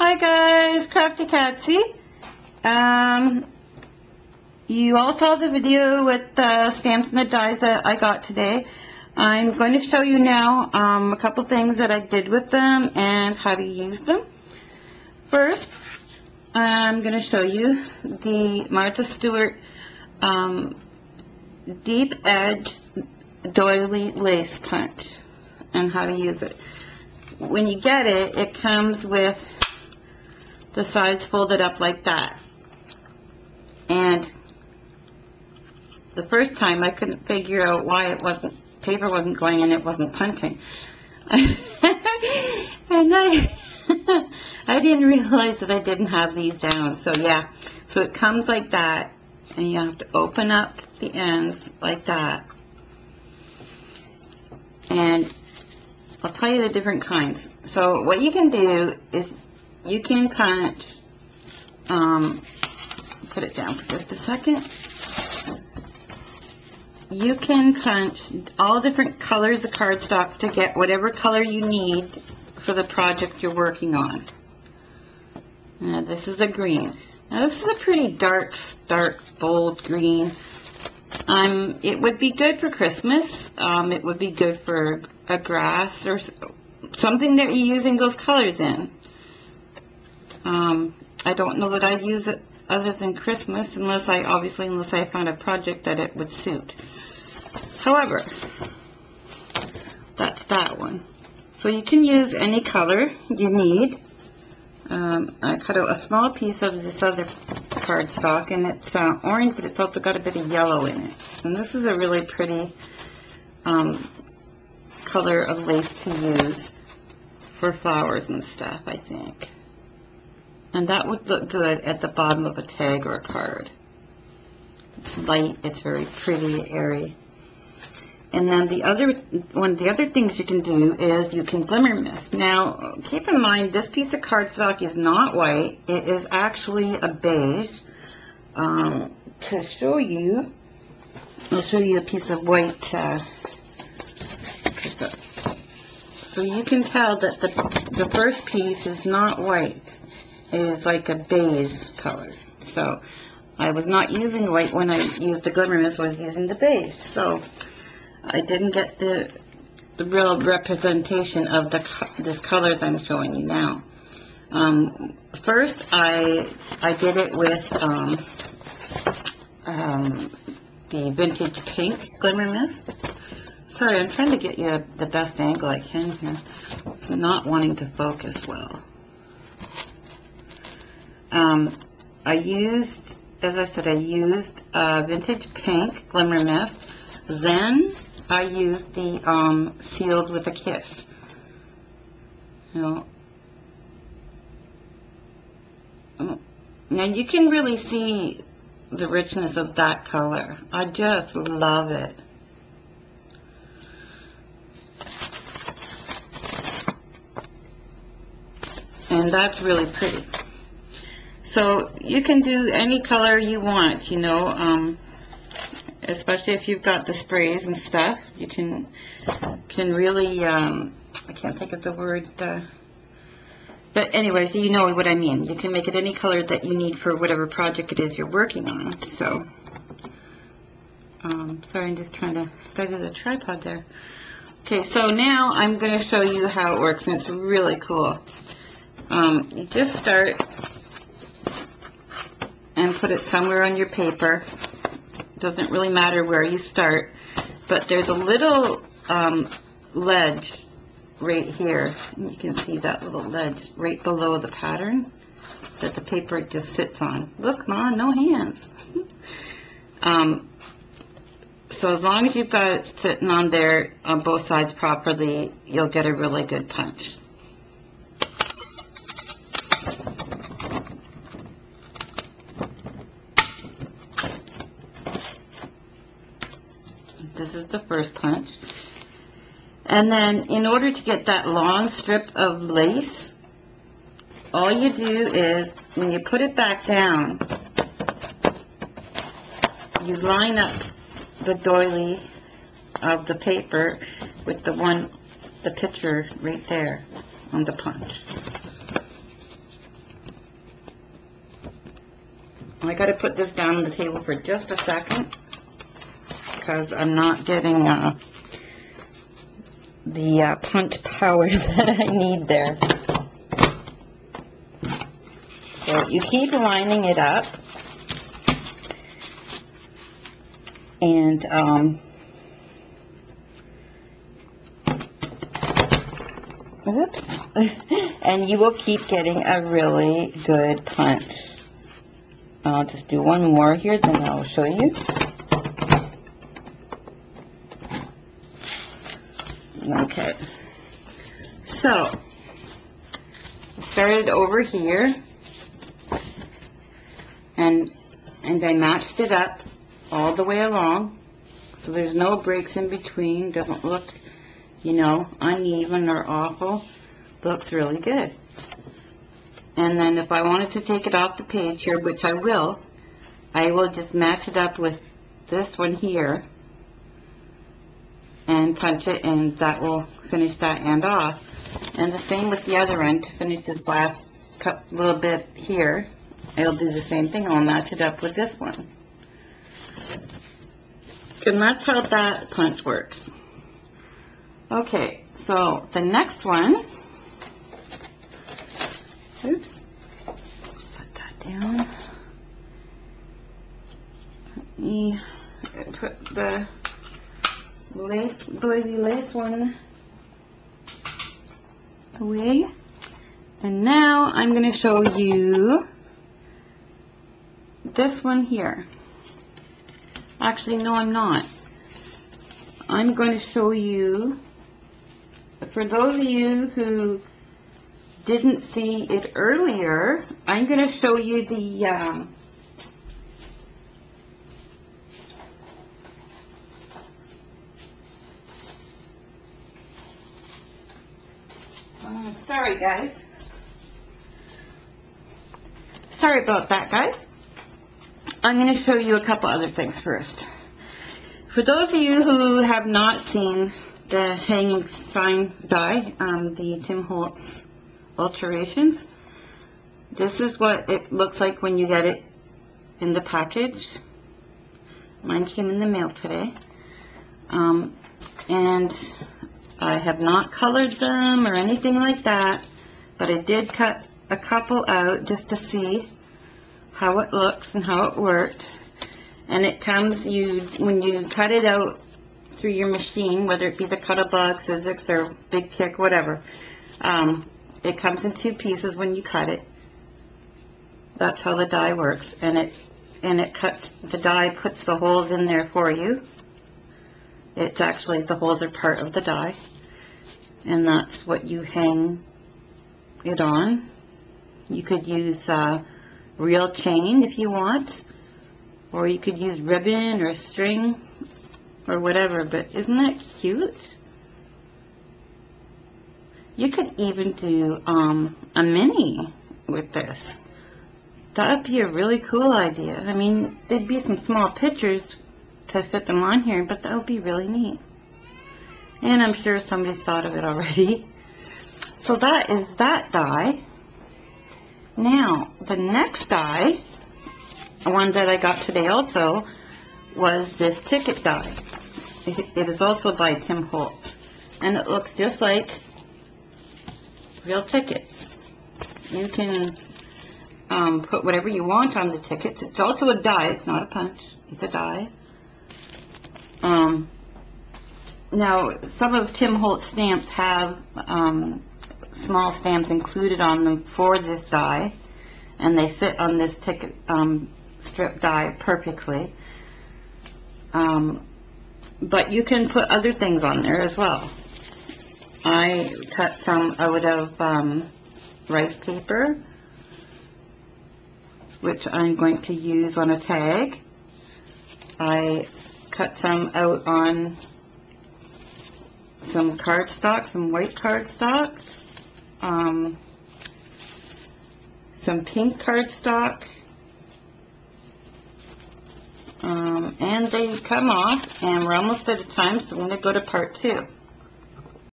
Hi guys, Crafty Catsy. You all saw the video with the stamps and the dies that I got today. I'm going to show you now a couple things that I did with them and how to use them. First, I'm going to show you the Martha Stewart Deep Edge Doily Lace Punch and how to use it. When you get it, it comes with the sides folded up like that. And the first time I couldn't figure out why paper wasn't going and it wasn't punching. And I didn't realize that I didn't have these down. So yeah, so it comes like that, and you have to open up the ends like that. And I'll tell you the different kinds. So what you can do is you can punch, put it down for just a second. You can punch all different colors of cardstock to get whatever color you need for the project you're working on. Now this is a green. Now this is a pretty dark, bold green. It would be good for Christmas. It would be good for a grass or something that you're using those colors in. I don't know that I'd use it other than Christmas, unless I found a project that it would suit. However, that's that one. So you can use any color you need. I cut out a small piece of this other cardstock, and it's orange, but it's also got a bit of yellow in it. And this is a really pretty color of lace to use for flowers and stuff, I think. And that would look good at the bottom of a tag or a card. It's light, it's very pretty, airy. And then one of the other things you can do is you can glimmer mist. Now, keep in mind, this piece of cardstock is not white. It is actually a beige. To show you, I'll show you a piece of white. So you can tell that the first piece is not white. It is like a beige color. So I was not using white when I used the glimmer mist. I was using the beige. So I didn't get the real representation of this colors I'm showing you now. First, I did it with the vintage pink glimmer mist. Sorry, I'm trying to get you the best angle I can here. It's not wanting to focus well. As I said, I used vintage pink glimmer mist. Then I used the Sealed with a Kiss. Now you can really see the richness of that color. I just love it. And that's really pretty. So you can do any color you want, you know, especially if you've got the sprays and stuff. You can really, I can't think of the word, but anyways, you know what I mean. You can make it any color that you need for whatever project it is you're working on. So, sorry, I'm just trying to study the tripod there. Okay, so now I'm going to show you how it works, and it's really cool. You just start and put it somewhere on your paper. Doesn't really matter where you start, but there's a little ledge right here. And you can see that little ledge right below the pattern that the paper just sits on. Look, Mom, no hands. So as long as you've got it sitting on there on both sides properly, you'll get a really good punch. This is the first punch. And then in order to get that long strip of lace, all you do is when you put it back down, you line up the doily of the paper with the picture right there on the punch. I got to put this down on the table for just a second because I'm not getting the punch power that I need there. So you keep lining it up, and oops, and you will keep getting a really good punch. I'll just do one more here, then I'll show you. Okay, so started over here, and I matched it up all the way along, so there's no breaks in between. Doesn't look, you know, uneven or awful. Looks really good. And then if I wanted to take it off the page here, which I will just match it up with this one here and punch it, and that will finish that end off. And the same with the other end to finish this last little bit here. I'll do the same thing. I'll match it up with this one. And that's how that punch works. Okay, so the next one, oops, put that down. Let me put the Doily lace one away. And now I'm going to show you this one here. Actually, no, I'm not. I'm going to show you, for those of you who didn't see it earlier, I'm going to show you the sorry guys. Sorry about that, guys. I'm going to show you a couple other things first. For those of you who have not seen the hanging sign die, the Tim Holtz alterations, this is what it looks like when you get it in the package. Mine came in the mail today. And I have not colored them or anything like that, but I did cut a couple out just to see how it looks and how it worked. And it comes, when you cut it out through your machine, whether it be the Cut-A-Blog, Sizzix, or Big Kick, whatever, it comes in two pieces when you cut it. That's how the die works, and it cuts, the die puts the holes in there for you. It's actually, the holes are part of the die, and that's what you hang it on. You could use real chain if you want, or you could use ribbon or string or whatever, but isn't that cute? You could even do a mini with this. That would be a really cool idea. I mean, there'd be some small pictures to fit them on here, but that would be really neat. And I'm sure somebody's thought of it already. So that is that die. Now, the next die, one that I got today also, was this ticket die. It is also by Tim Holtz. And it looks just like real tickets. You can put whatever you want on the tickets. It's also a die. It's not a punch. It's a die. Now, some of Tim Holtz stamps have small stamps included on them for this die, and they fit on this ticket strip die perfectly. But you can put other things on there as well. I cut some out of rice paper, which I'm going to use on a tag. I cut some out on some cardstock, some white cardstock, some pink cardstock, and they come off, and we're almost out of time, so I'm going to go to part 2.